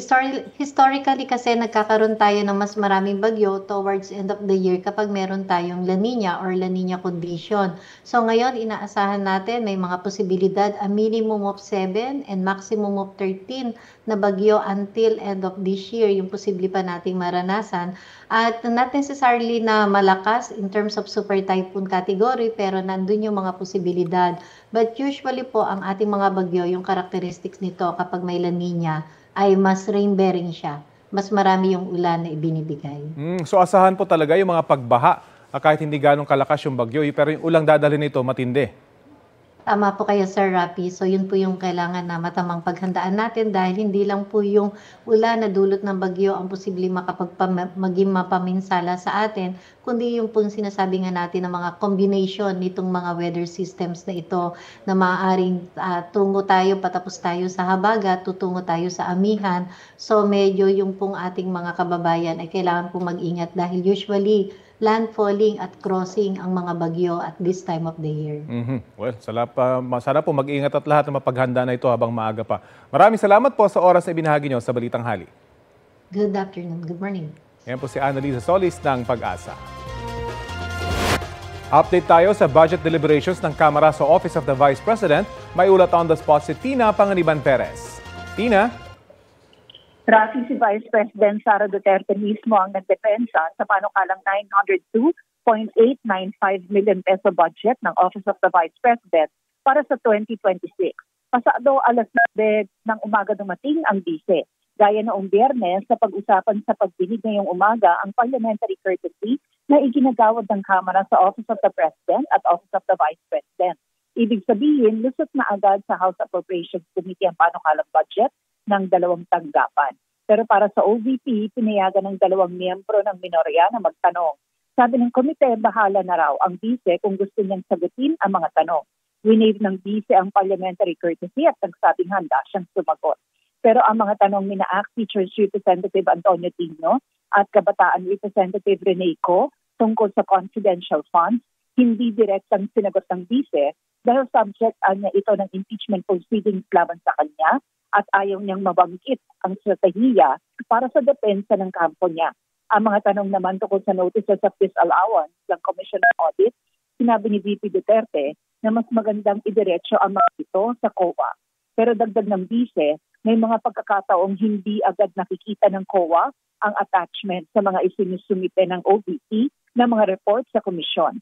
Historically kasi nagkakaroon tayo ng mas maraming bagyo towards end of the year kapag meron tayong La Nina or La Nina condition. So ngayon, inaasahan natin may mga posibilidad a minimum of 7 and maximum of 13 na bagyo until end of this year, yung posible pa nating maranasan. At not necessarily na malakas in terms of super typhoon category, pero nandun yung mga posibilidad. But usually po, ang ating mga bagyo, yung characteristics nito kapag may La Nina, ay mas rain-bearing siya. Mas marami yung ulan na ibinibigay. So asahan po talaga yung mga pagbaha kahit hindi ganong kalakas yung bagyo, pero yung ulang dadalhin nito matindi. Tama po kayo, Sir Rapi. So yun po yung kailangan na matamang paghandaan natin dahil hindi lang po yung ulan na dulot ng bagyo ang posibleng maging mapaminsala sa atin, kundi yung pong sinasabi nga natin ng mga combination nitong mga weather systems na ito na maaaring tungo tayo, patapos tayo sa habagat, tutungo tayo sa amihan. So medyo yung pong ating mga kababayan ay kailangan pong mag-ingat dahil usually landfalling at crossing ang mga bagyo at this time of the year. Well, sana po mag-ingat at lahat na mapaghanda na ito habang maaga pa. Maraming salamat po sa oras na ibinahagi nyo sa Balitang Hali. Good afternoon. Good morning. Yan po si Annalisa Solis ng Pag-asa. Update tayo sa budget deliberations ng Kamara sa Office of the Vice President. May ulat on the spot si Tina Panganiban Perez. Tina? Rafi, si Vice President Sara Duterte mismo ang nagdepensa sa panukalang 902.895 million peso budget ng Office of the Vice President para sa 2026. Pasado alas 9 ng umaga dumating ang bise. Gaya noong Biyernes, sa pag-usapan sa pagdinig ngayong umaga ang parliamentary courtesy na iginagawad ng Kamara sa Office of the President at Office of the Vice President. Ibig sabihin, lusot na agad sa House Appropriations Committee ang panukalang budget ng dalawang tanggapan. Pero para sa OVP, pinayagan ng dalawang miyembro ng minorya na magtanong. Sabi ng komite, bahala na raw ang bise kung gusto niyang sagutin ang mga tanong. Winave ng bise ang parliamentary courtesy at nagsabing handa siyang sumagot. Pero ang mga tanong ni ACT Teachers Representative Antonio Tigno at Kabataan Representative Rene Co tungkol sa confidential funds, hindi direktang sinagot ng bise dahil subject niya ito ng impeachment proceedings laban sa kanya at ayaw niyang mabanggit ang strategiya para sa depensa ng kampo niya. Ang mga tanong naman tungkol sa notices of disallowance ng Commission on Audit, sinabi ni VP Duterte na mas magandang idiretso ang mga ito sa COA. Pero dagdag ng bise, may mga pagkakataong hindi agad nakikita ng COA ang attachment sa mga isinusumite ng OVP na mga report sa komisyon.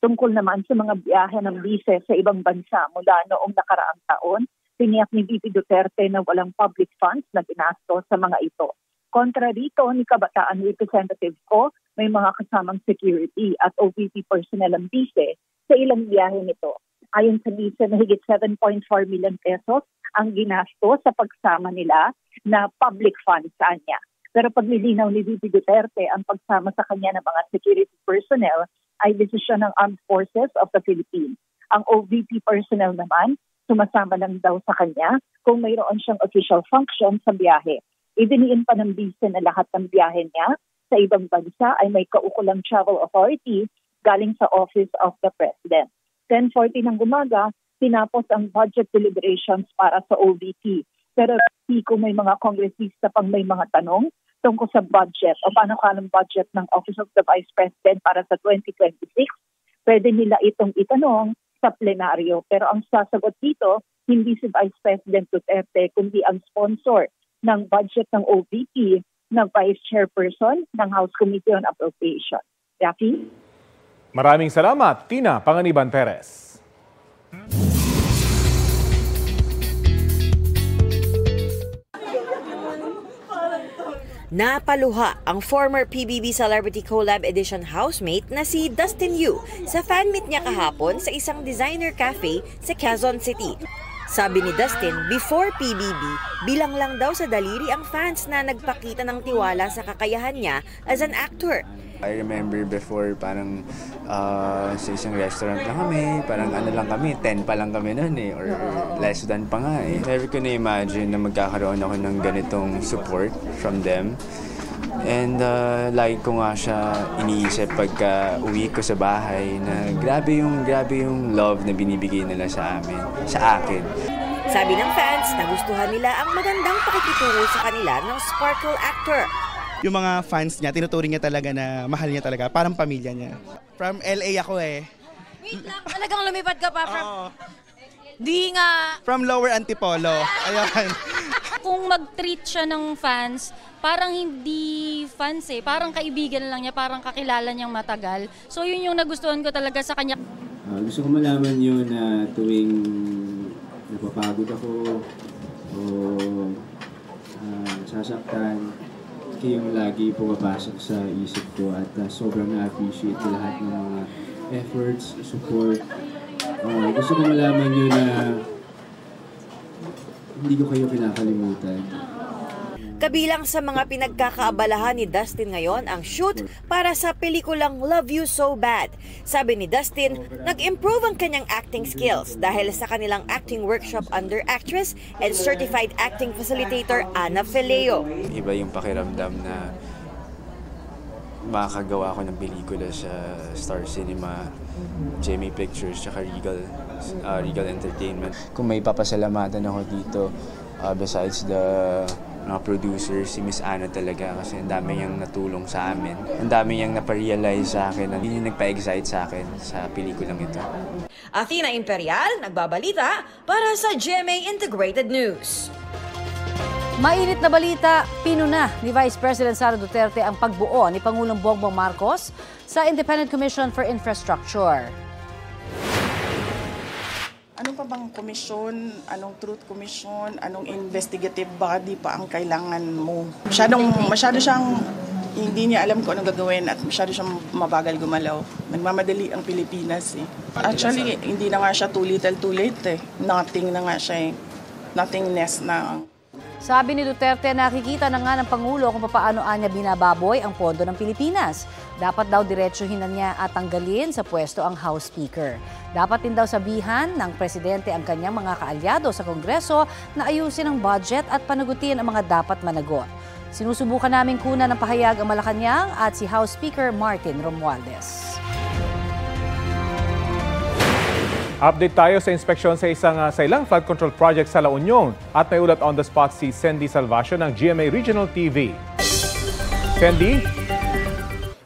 Tungkol naman sa mga biyahe ng bise sa ibang bansa mula noong nakaraang taon, tiniyak ni VP Duterte na walang public funds na ginastos sa mga ito. Kontra rito ni Kabataan Representative Co, may mga kasamang security at OVP personnel ang bise sa ilang biyahe nito. Ayon sa bise, mahigit 7.4 million pesos ang ginastos sa pagsama nila na public funds sa kanya. Pero paglilinaw ni VP Duterte ang pagsama sa kanya ng mga security personnel ay desisyon ng Armed Forces of the Philippines. Ang OVP personnel naman, sumasama lang daw sa kanya kung mayroon siyang official function sa biyahe. Idiniin pa ng bise na lahat ng biyahe niya sa ibang bansa ay may kaukulang travel authority galing sa Office of the President. 10:40 ng umaga, tinapos ang budget deliberations para sa OVP. Pero kung may mga kongresista pang may mga tanong tungkol sa budget o panukalang budget ng Office of the Vice President para sa 2026, pwede nila itong itanong sa plenaryo. Pero ang sasagot dito, hindi si Vice President Duterte, kundi ang sponsor ng budget ng OVP na Vice Chairperson ng House Committee on Appropriation. Rafi? Maraming salamat, Tina Panganiban Perez. Napaluha ang former PBB Celebrity Collab Edition housemate na si Dustin Yu sa fan meet niya kahapon sa isang designer cafe sa Quezon City. Sabi ni Dustin, before PBB, bilang lang daw sa daliri ang fans na nagpakita ng tiwala sa kakayahan niya as an actor. I remember before parang sa isang restaurant lang kami, parang ano lang kami, 10 pa lang kami noon or less than pa nga eh. Never ko na-imagine na magkakaroon ako ng ganitong support from them. And lagi ko nga siya iniisip pagka uwi ko sa bahay na grabe yung love na binibigay nila sa akin. Sabi ng fans, nagustuhan nila ang magandang pakikitungo sa kanila ng sparkle actor. Yung mga fans niya, tinuturing niya talaga na mahal niya talaga, parang pamilya niya. From LA ako eh. Wait lang, talagang lumipad ka pa from... Di nga... From Lower Antipolo. Ayun. Kung mag-treat siya ng fans, parang hindi fans eh. Parang kaibigan lang niya, parang kakilala niyang matagal. So yun yung nagustuhan ko talaga sa kanya. Gusto ko malaman yun na tuwing napapagod ako o nasasaktan. Kayong lagi pumapasok sa isip ko at sobrang na-appreciate ko lahat ng mga efforts, support. Gusto ko malaman nyo na hindi ko kayo kinakalimutan. Kabilang sa mga pinagkakaabalahan ni Dustin ngayon ang shoot para sa pelikulang Love You So Bad. Sabi ni Dustin, nag-improve ang kanyang acting skills dahil sa kanilang acting workshop under actress and certified acting facilitator Ana Feleo. Iba yung pakiramdam na makakagawa ko ng pelikula sa Star Cinema, Jamie Pictures, tsaka Regal Entertainment. Kung may papasalamatan ako dito, besides the mga producer, si Miss Ana talaga kasi ang dami niyang natulong sa amin. Ang dami niyang naparealize sa akin, ang hindi nagpa-excite sa akin sa pelikulang ito. Athena Imperial, nagbabalita para sa GMA Integrated News. Mainit na balita, pinuna ni Vice President Sara Duterte ang pagbuo ni Pangulong Bongbong Marcos sa Independent Commission for Infrastructure. Ano pa bang komisyon, anong truth commission, anong investigative body pa ang kailangan mo? Masyado siyang hindi niya alam kung anong gagawin at masyado siyang mabagal gumalaw. Nagmamadali ang Pilipinas eh. Actually, hindi na nga siya too little too late eh. Nothing na nga siya eh. Nothingness na. Sabi ni Duterte, nakikita na nga ng Pangulo kung paano niya binababoy ang pondo ng Pilipinas. Dapat daw diretsuhin na niya at tanggalin sa pwesto ang House Speaker. Dapat din daw sabihan ng Presidente ang kanyang mga kaalyado sa Kongreso na ayusin ang budget at panagutin ang mga dapat managot. Sinusubukan namin kunan ng pahayag ang Malacanang at si House Speaker Martin Romualdez. Update tayo sa inspeksyon sa ilang flood control project sa La Union at may ulat on the spot si Sandy Salvacio ng GMA Regional TV. Sandy?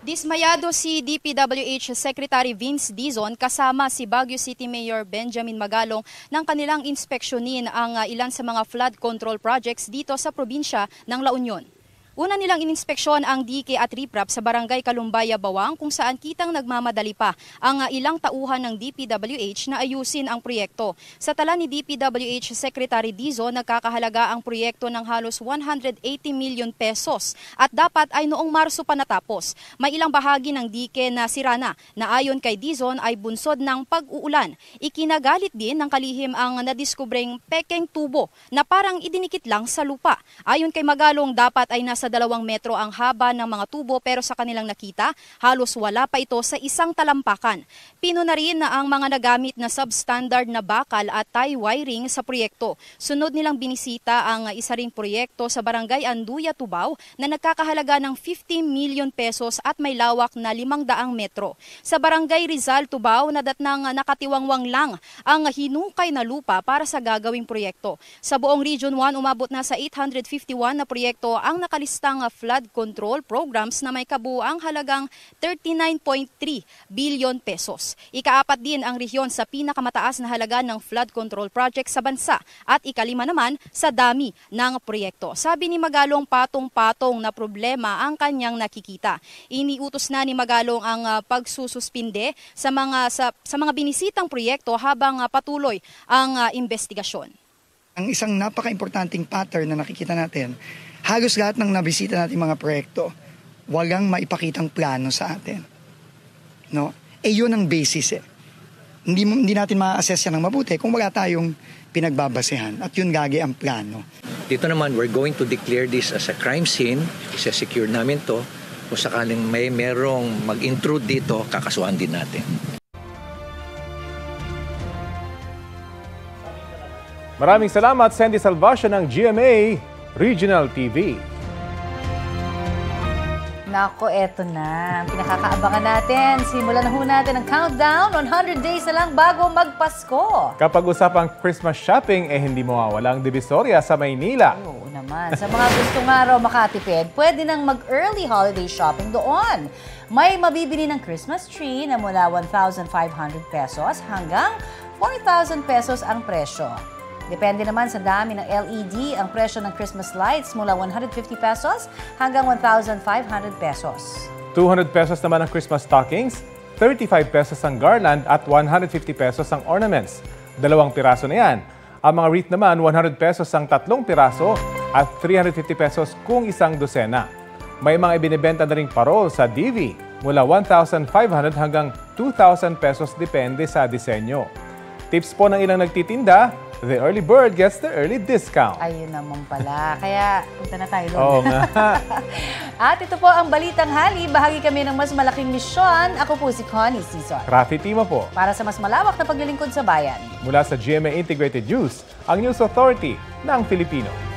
Dismayado si DPWH Secretary Vince Dizon kasama si Baguio City Mayor Benjamin Magalong nang kanilang inspeksyonin ang ilan sa mga flood control projects dito sa probinsya ng La Union. Una nilang ininspeksyon ang dike at riprap sa barangay Kalumbaya, Bawang kung saan kitang nagmamadali pa ang ilang tauhan ng DPWH na ayusin ang proyekto. Sa tala ni DPWH Secretary Dizon, nagkakahalaga ang proyekto ng halos 180 million pesos at dapat ay noong Marso pa natapos. May ilang bahagi ng dike na sira na ayon kay Dizon ay bunsod ng pag-uulan. Ikinagalit din ng kalihim ang nadiskubreng pekeng tubo na parang idinikit lang sa lupa. Ayon kay Magalong, dapat ay nasa 2 metro ang haba ng mga tubo pero sa kanilang nakita, halos wala pa ito sa isang talampakan. Pinuna rin na ang mga nagamit na substandard na bakal at tie wiring sa proyekto. Sunod nilang binisita ang isa ring proyekto sa barangay Anduya, Tubao na nagkakahalaga ng 50 million pesos at may lawak na 500 metro. Sa barangay Rizal, Tubao, nadatnang nakatiwangwang lang ang hinukay na lupa para sa gagawing proyekto. Sa buong Region 1, umabot na sa 851 na proyekto ang nakalistang flood control programs na may kabuuang halagang 39.3 billion pesos. Ikaapat din ang rehiyon sa pinakamataas na halaga ng flood control project sa bansa at ikalima naman sa dami ng proyekto. Sabi ni Magalong, patong-patong na problema ang kanyang nakikita. Iniutos na ni Magalong ang pagsususpinde sa mga binisitang proyekto habang patuloy ang investigasyon. Ang isang napaka-importanting pattern na nakikita natin, halos lahat ng nabisita natin mga proyekto, walang maipakitang plano sa atin. No? Yun ang basis eh. Hindi natin ma-assess yan ng mabuti kung wala tayong pinagbabasehan at yun gagi ang plano. Dito naman, we're going to declare this as a crime scene. Isa-secure namin to. Kung sakaling merong mag-intrude dito, kakasuhan din natin. Maraming salamat, Sandy Salvacio ng GMA Regional TV. Nako, eto na. Pinakakaabangan natin. Simulan na ho natin ang countdown. 100 days na lang bago magpasko. Kapag usapang Christmas shopping, hindi mawawala ang Divisoria sa Maynila. Oo naman. Sa mga gusto nga raw makatipid, pwede nang mag-early holiday shopping doon. May mabibili ng Christmas tree na mula 1,500 pesos hanggang 4,000 pesos ang presyo. Depende naman sa dami ng LED ang presyo ng Christmas lights mula 150 pesos hanggang 1,500 pesos. 200 pesos naman ang Christmas stockings, 35 pesos ang garland at 150 pesos ang ornaments. 2 piraso na yan. Ang mga wreath naman, 100 pesos ang 3 piraso at 350 pesos kung isang dosena. May mga ibinibenta na ring parol sa DV mula 1,500 hanggang 2,000 pesos depende sa disenyo. Tips po ng ilang nagtitinda, the early bird gets the early discount. Ayun naman pala. Kaya punta na tayo doon. Oo nga. At ito po ang Balitang Hali. Bahagi kami ng mas malaking misyon. Ako po si Connie Cesar. Rafi Tima po. Para sa mas malawak na paglilingkod sa bayan. Mula sa GMA Integrated News, ang News Authority ng Filipino.